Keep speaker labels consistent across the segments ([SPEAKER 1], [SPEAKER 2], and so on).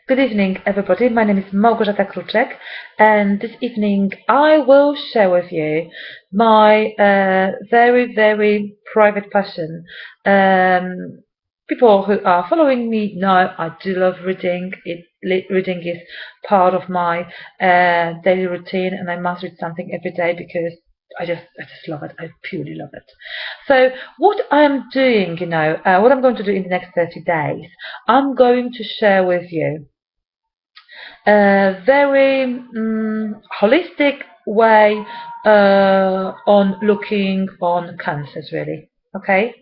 [SPEAKER 1] Good evening, everybody. My name is Małgorzata Kruczek, and this evening I will share with you my very, very private passion. People who are following me know I do love reading. Reading is part of my daily routine, and I must read something every day because I just love it. I purely love it. So what I'm doing, what I'm going to do in the next 30 days, I'm going to share with you a very holistic way on looking on cancers, really. Okay,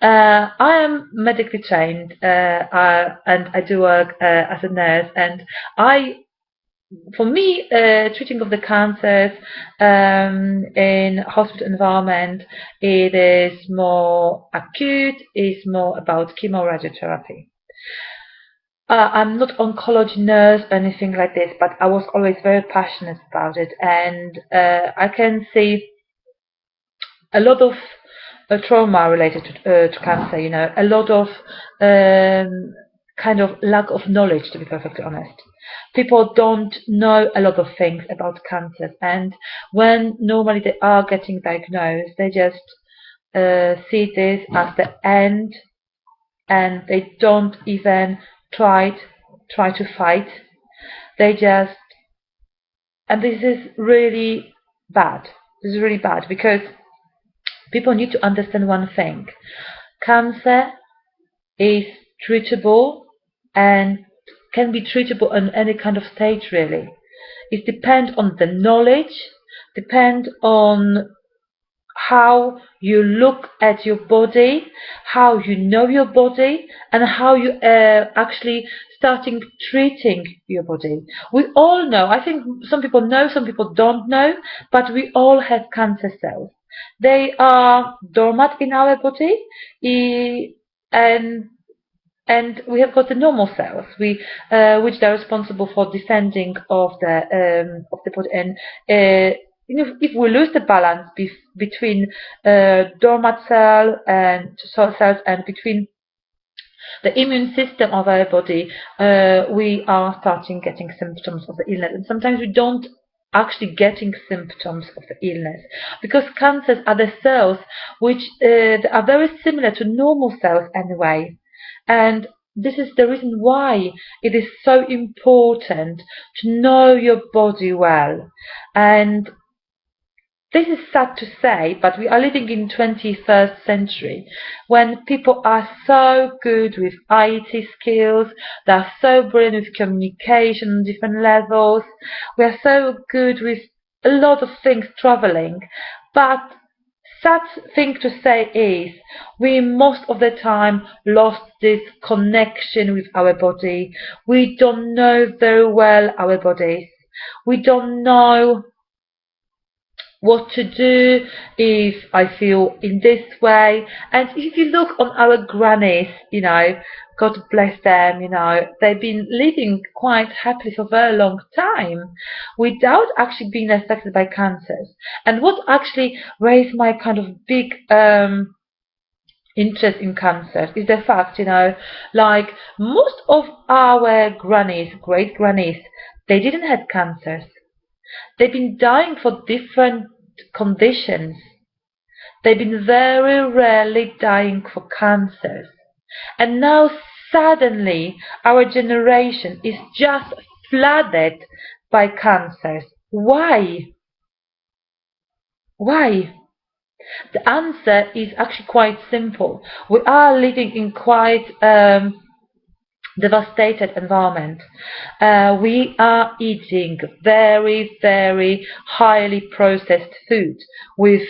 [SPEAKER 1] I am medically trained, and I do work as a nurse, and for me, treating of the cancers in hospital environment, it is more acute, is more about chemoradiotherapy. I'm not oncology nurse or anything like this, but I was always very passionate about it, and I can see a lot of trauma related to cancer. A lot of kind of lack of knowledge, to be perfectly honest. People don't know a lot of things about cancers, and when normally they are getting diagnosed, they just see this as the end, and they don't even try to fight. They just, and this is really bad. This is really bad because people need to understand one thing. Cancer is treatable and can be treatable on any kind of stage, really. It depends on the knowledge, depends on how you look at your body, how you know your body, and how you actually starting treating your body. We all know, I think some people know, some people don't know, but we all have cancer cells. They are dormant in our body, and we have got the normal cells, which are responsible for defending of the body. And if we lose the balance between dormant cell and cells and between the immune system of our body, we are starting getting symptoms of the illness. And sometimes we don't actually getting symptoms of the illness, because cancers are the cells which are very similar to normal cells anyway. And this is the reason why it is so important to know your body well. And this is sad to say, but we are living in 21st century when people are so good with IT skills, they are so brilliant with communication on different levels, we are so good with a lot of things, traveling, but sad thing to say is we most of the time lost this connection with our body. We don't know very well our bodies. We don't know what to do if I feel in this way. And if you look on our grannies, God bless them, they've been living quite happily for a very long time without actually being affected by cancers. And what actually raised my kind of big interest in cancer is the fact, like most of our grannies, great grannies, they didn't have cancers. They've been dying for different conditions. They've been very rarely dying for cancers. And now suddenly our generation is just flooded by cancers. Why? Why? The answer is actually quite simple. We are living in quite devastated environment. We are eating very, very highly processed food with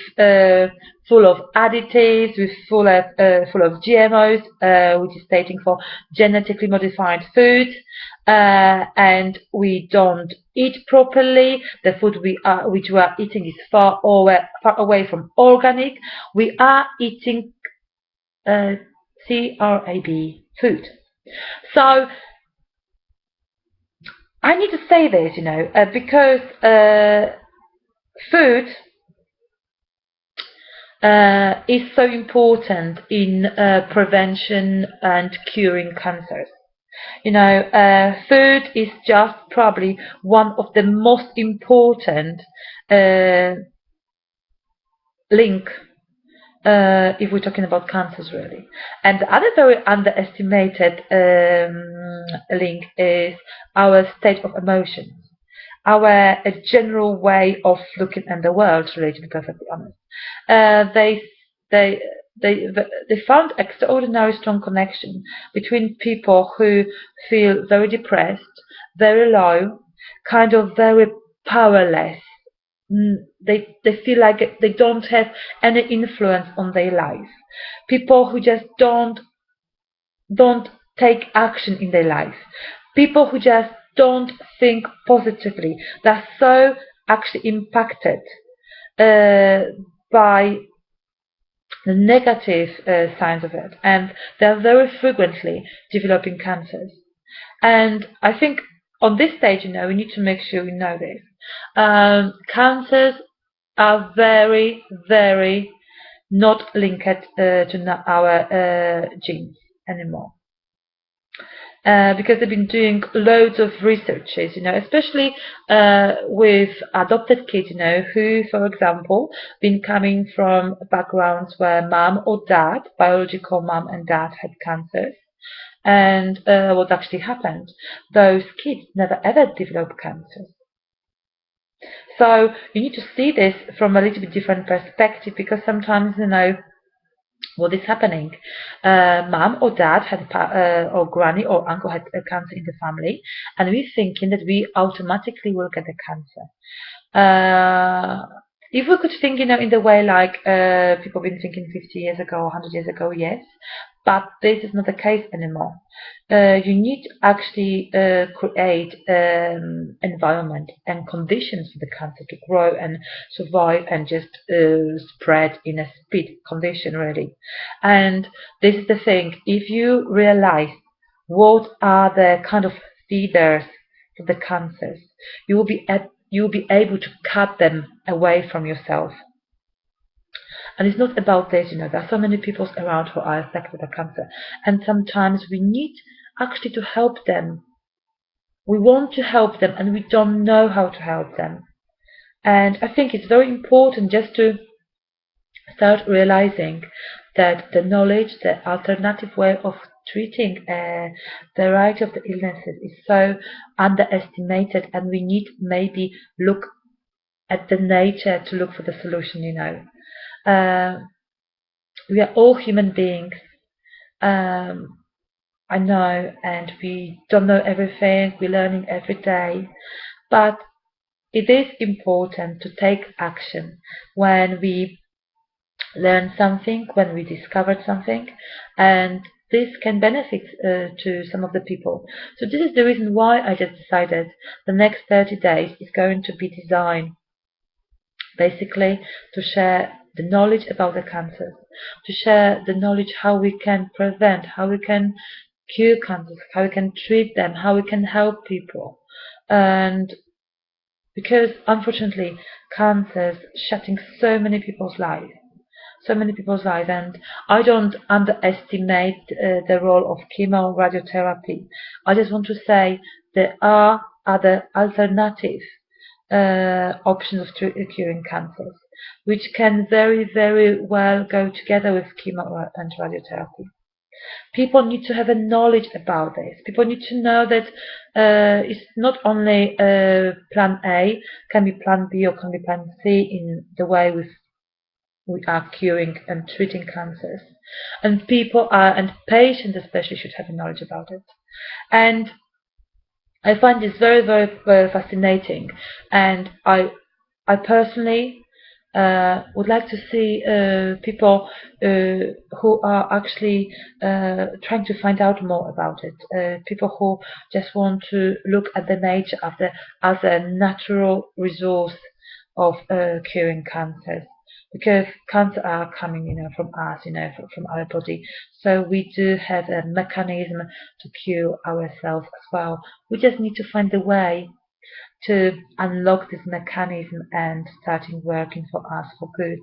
[SPEAKER 1] full of additives, with full of GMOs, which is stating for genetically modified food, and we don't eat properly. The food which we are eating is far away from organic. We are eating CRAB food. So I need to say this, because food is so important in prevention and curing cancers. Food is just probably one of the most important uh, link if we're talking about cancers, really. And the other very underestimated link is our state of emotions, our general way of looking at the world, really, to be perfectly honest. They they they found extraordinary strong connection between people who feel very depressed, very low, kind of very powerless. They feel like they don't have any influence on their life. People who just don't take action in their life. People who just don't think positively. They're so actually impacted uh, by the negative signs of it, and they're very frequently developing cancers. And I think on this stage, we need to make sure we know this. Cancers are very, very not linked to our genes anymore. Because they've been doing loads of researches, especially with adopted kids, who, for example, been coming from backgrounds where mom or dad, biological mom and dad, had cancers. And what actually happened? Those kids never ever developed cancer. So you need to see this from a little bit different perspective, because sometimes, what is happening. Mom or dad had, or granny or uncle had a cancer in the family, and we're thinking that we automatically will get the cancer. If we could think, in the way like people been thinking 50 years ago, 100 years ago, yes, but this is not the case anymore. You need to actually create environment and conditions for the cancer to grow and survive and just spread in a speed condition, really. And this is the thing. If you realize what are the kind of feeders for the cancers, you will be able to cut them away from yourself. And it's not about this, there are so many people around who are affected by cancer, and sometimes we need actually to help them. We want to help them, and we don't know how to help them. And I think it's very important just to start realizing that the knowledge, the alternative way of treating the variety of the illnesses is so underestimated, and we need maybe look at the nature to look for the solution. We are all human beings. I know, and we don't know everything. We're learning every day, but it is important to take action when we learn something, when we discovered something, and this can benefit to some of the people. So this is the reason why I just decided the next 30 days is going to be designed basically to share the knowledge about the cancers, to share the knowledge how we can prevent, how we can cure cancers, how we can treat them, how we can help people. And because unfortunately cancer is shutting so many people's lives, and I don't underestimate the role of chemo radiotherapy. I just want to say there are other alternative options of curing cancers, which can very, very well go together with chemo and radiotherapy. People need to have a knowledge about this. People need to know that it's not only plan A, can be plan B or can be plan C in the way we are curing and treating cancers. And and patients especially should have a knowledge about it. And I find this very, very, very fascinating. And I personally would like to see people who are actually trying to find out more about it. People who just want to look at the nature of as a natural resource of curing cancers. Because cancer are coming, from us, from our body. So we do have a mechanism to cure ourselves as well. We just need to find a way to unlock this mechanism and starting working for us for good.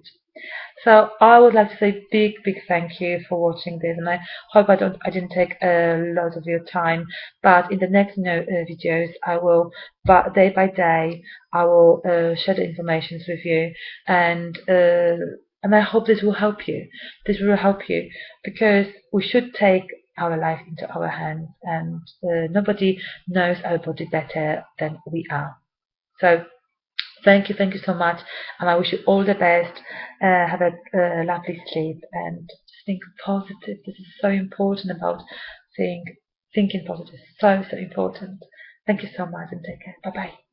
[SPEAKER 1] So I would like to say big thank you for watching this, and I hope I didn't take a lot of your time. But in the next videos, I will, but day by day, I will share the information with you, and I hope this will help you. This will help you because we should take our life into our hands, and nobody knows our body better than we are. So thank you so much, and I wish you all the best. Have a lovely sleep, and just think positive. This is so important about thinking positive. So important. Thank you so much, and take care. Bye bye.